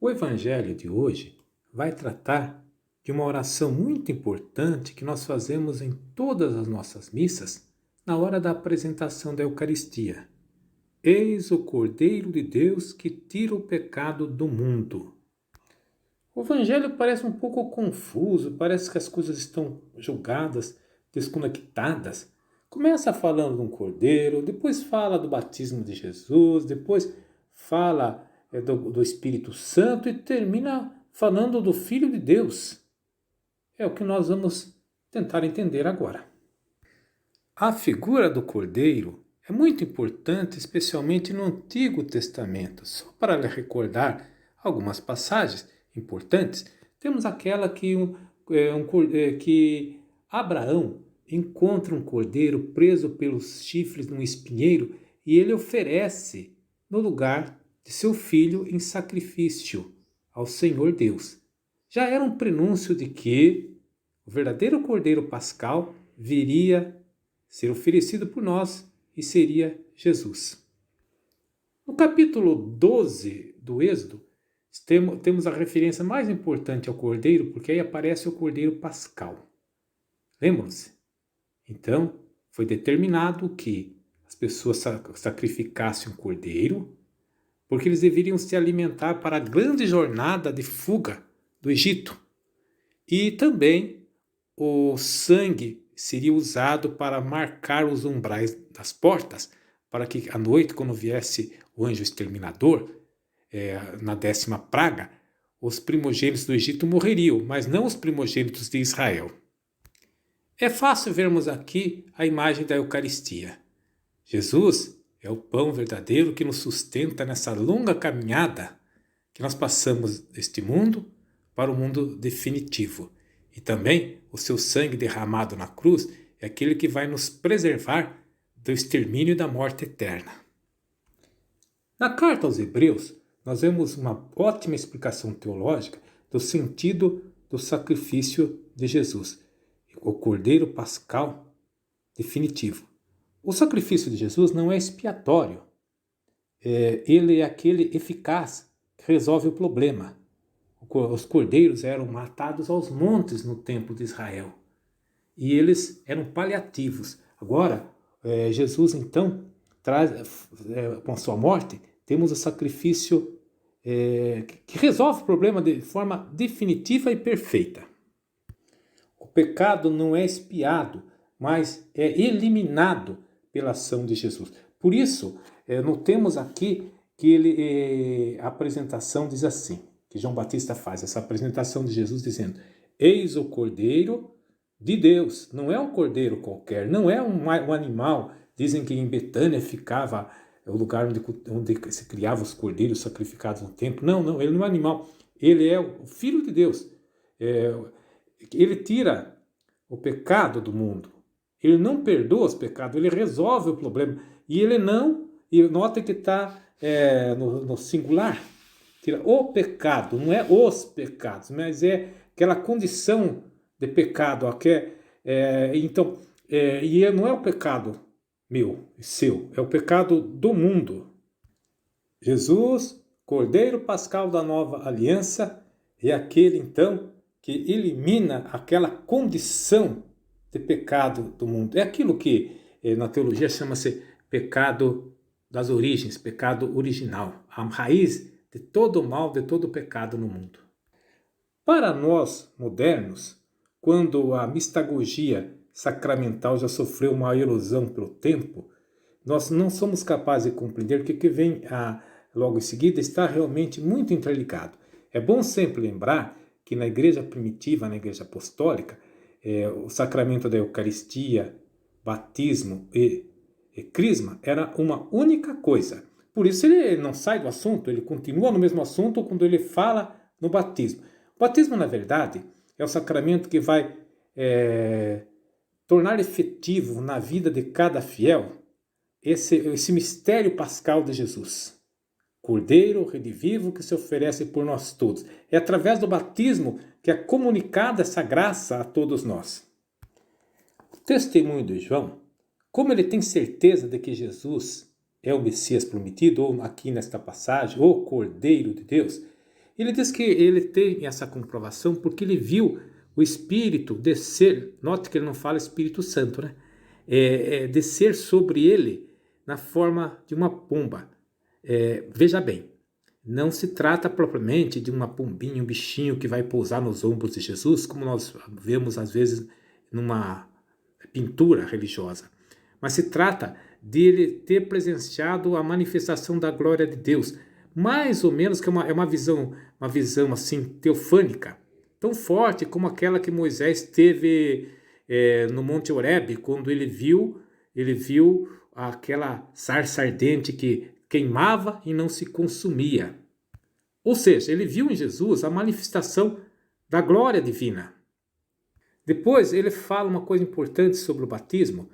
O Evangelho de hoje vai tratar de uma oração muito importante que nós fazemos em todas as nossas missas na hora da apresentação da Eucaristia. Eis o Cordeiro de Deus que tira o pecado do mundo. O Evangelho parece um pouco confuso, parece que as coisas estão jogadas, desconectadas. Começa falando de um cordeiro, depois fala do batismo de Jesus, depois fala do Espírito Santo e termina falando do Filho de Deus. É o que nós vamos tentar entender agora. A figura do cordeiro é muito importante, especialmente no Antigo Testamento. Só para recordar algumas passagens importantes, temos aquela que Abraão encontra um cordeiro preso pelos chifres num espinheiro e ele oferece no lugar de seu filho em sacrifício ao Senhor Deus. Já era um prenúncio de que o verdadeiro cordeiro pascal viria ser oferecido por nós e seria Jesus. No capítulo 12 do Êxodo, temos a referência mais importante ao cordeiro, porque aí aparece o cordeiro pascal. Lembram-se? Então, foi determinado que as pessoas sacrificassem um cordeiro, porque eles deveriam se alimentar para a grande jornada de fuga do Egito. E também o sangue seria usado para marcar os umbrais das portas, para que à noite, quando viesse o anjo exterminador, na 10ª praga, os primogênitos do Egito morreriam, mas não os primogênitos de Israel. É fácil vermos aqui a imagem da Eucaristia. Jesus é o pão verdadeiro que nos sustenta nessa longa caminhada que nós passamos deste mundo para o mundo definitivo. E também o seu sangue derramado na cruz é aquele que vai nos preservar do extermínio e da morte eterna. Na carta aos Hebreus, nós vemos uma ótima explicação teológica do sentido do sacrifício de Jesus, o Cordeiro Pascal definitivo. O sacrifício de Jesus não é expiatório, ele é aquele eficaz que resolve o problema. Os cordeiros eram matados aos montes no tempo de Israel. E eles eram paliativos. Agora, Jesus então traz, com a sua morte, temos o sacrifício que resolve o problema de forma definitiva e perfeita. O pecado não é expiado, mas é eliminado pela ação de Jesus. Por isso, notemos aqui que a apresentação diz assim, que João Batista faz essa apresentação de Jesus dizendo: eis o Cordeiro de Deus. Não é um cordeiro qualquer, não é um animal. Dizem que em Betânia ficava o lugar onde se criavam os cordeiros sacrificados no templo. Não, ele não é um animal. Ele é o Filho de Deus. Ele tira o pecado do mundo. Ele não perdoa os pecados, ele resolve o problema. E ele não, e nota que está no singular, tira o pecado, não é os pecados, mas é aquela condição de pecado. E não é o pecado meu e seu, é o pecado do mundo. Jesus, Cordeiro Pascal da nova aliança, é aquele então que elimina aquela condição de pecado do mundo. É aquilo que na teologia chama-se pecado das origens, pecado original, a raiz de todo o mal, de todo o pecado no mundo. Para nós modernos, quando a mistagogia sacramental já sofreu uma erosão pelo tempo, nós não somos capazes de compreender que o que vem logo em seguida está realmente muito interligado. É bom sempre lembrar que na igreja primitiva, na igreja apostólica, o sacramento da Eucaristia, batismo e crisma era uma única coisa. Por isso ele não sai do assunto, ele continua no mesmo assunto quando ele fala no batismo. O batismo, na verdade, é o sacramento que vai tornar efetivo na vida de cada fiel esse mistério pascal de Jesus. Cordeiro redivivo que se oferece por nós todos. É através do batismo que é comunicada essa graça a todos nós. O testemunho de João, como ele tem certeza de que Jesus é o Messias prometido, ou aqui nesta passagem, o Cordeiro de Deus, Ele diz que ele tem essa comprovação porque ele viu o Espírito descer, note que ele não fala Espírito Santo, né? Descer sobre ele na forma de uma pomba. Veja bem, não se trata propriamente de uma pombinha, um bichinho que vai pousar nos ombros de Jesus, como nós vemos às vezes numa pintura religiosa. Mas se trata de ele ter presenciado a manifestação da glória de Deus, mais ou menos que é uma visão assim teofânica, tão forte como aquela que Moisés teve no Monte Horebe, quando ele viu aquela sarça ardente que queimava e não se consumia. Ou seja, ele viu em Jesus a manifestação da glória divina. Depois ele fala uma coisa importante sobre o batismo.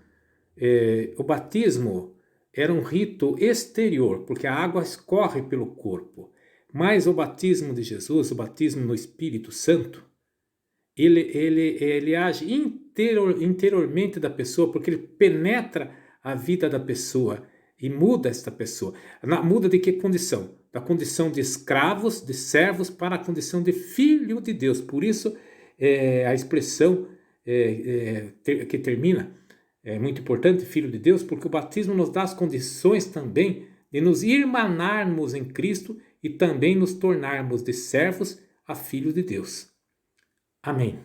O batismo era um rito exterior, porque a água escorre pelo corpo. Mas o batismo de Jesus, o batismo no Espírito Santo, ele age interiormente da pessoa, porque ele penetra a vida da pessoa e muda esta pessoa. Muda de que condição? Da condição de escravos, de servos, para a condição de filho de Deus. Por isso, a expressão que termina é muito importante, filho de Deus, porque o batismo nos dá as condições também de nos irmanarmos em Cristo e também nos tornarmos de servos a filhos de Deus. Amém.